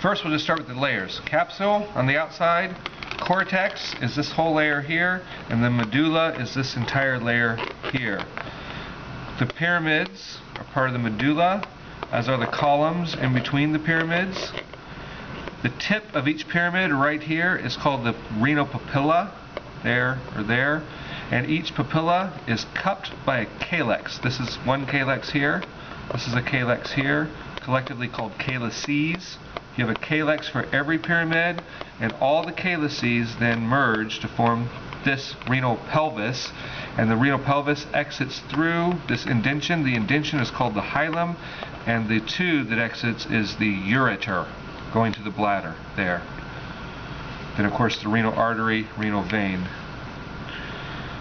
First we'll just start with the layers. Capsule on the outside, cortex is this whole layer here, and the medulla is this entire layer here. The pyramids are part of the medulla, as are the columns in between the pyramids. The tip of each pyramid right here is called the renal papilla, there or there, and each papilla is cupped by a calyx. This is one calyx here, this is a calyx here, collectively called calyces. You have a calyx for every pyramid, and all the calyces then merge to form this renal pelvis, and the renal pelvis exits through this indention. The indention is called the hilum, and the tube that exits is the ureter, going to the bladder there. Then of course the renal artery, renal vein.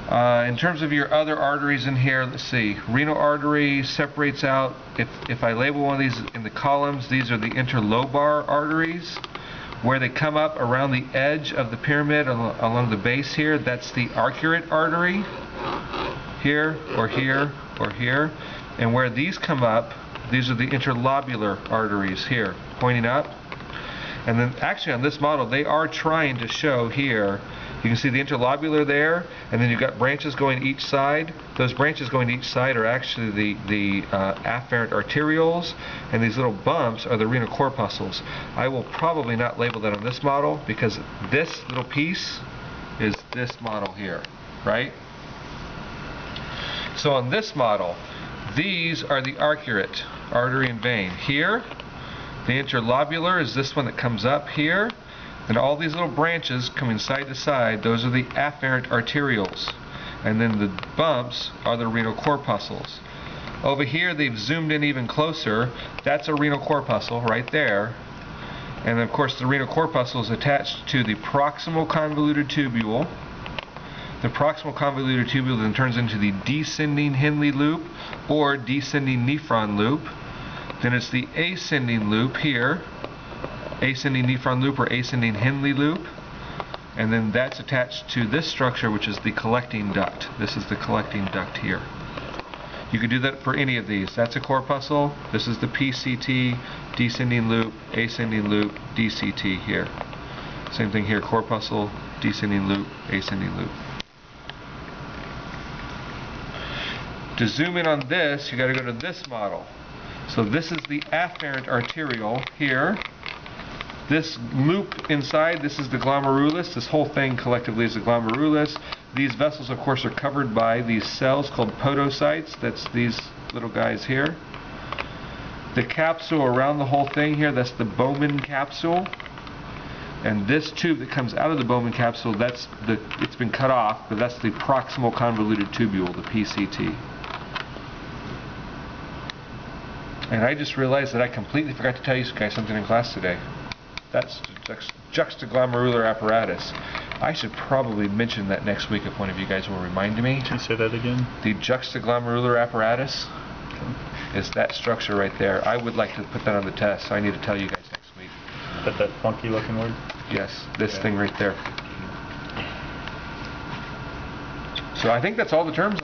In terms of your other arteries in here, let's see. Renal artery separates out, if I label one of these in the columns, these are the interlobar arteries. Where they come up around the edge of the pyramid along the base here, that's the arcuate artery. Here, or here, or here. And where these come up, these are the interlobular arteries here, pointing up. And then actually on this model, they are trying to show here, you can see the interlobular there, and then you've got branches going each side. Those branches going each side are actually the afferent arterioles, and these little bumps are the renal corpuscles. I will probably not label that on this model because this little piece is this model here, right? So on this model, these are the arcuate, artery and vein. Here, the interlobular is this one that comes up here. And all these little branches coming side to side, those are the afferent arterioles. And then the bumps are the renal corpuscles. Over here they've zoomed in even closer. That's a renal corpuscle right there. And of course the renal corpuscle is attached to the proximal convoluted tubule. The proximal convoluted tubule then turns into the descending Henle loop or descending nephron loop. Then it's the ascending loop here. Ascending nephron loop or ascending Henle loop, and then that's attached to this structure, which is the collecting duct. This is the collecting duct here. You could do that for any of these. That's a corpuscle. This is the PCT, descending loop, ascending loop, DCT here. Same thing here, corpuscle, descending loop, ascending loop. To zoom in on this, you got to go to this model. So this is the afferent arteriole here. This loop inside, this is the glomerulus. This whole thing collectively is the glomerulus. These vessels, of course, are covered by these cells called podocytes. That's these little guys here. The capsule around the whole thing here, that's the Bowman capsule. And this tube that comes out of the Bowman capsule, it's been cut off, but that's the proximal convoluted tubule, the PCT. And I just realized that I completely forgot to tell you guys something in class today. That's the juxtaglomerular apparatus. I should probably mention that next week if one of you guys will remind me. Can you say that again? The juxtaglomerular apparatus is that structure right there. I would like to put that on the test, so I need to tell you guys next week. That funky looking word? Yes, this thing right there. So I think that's all the terms.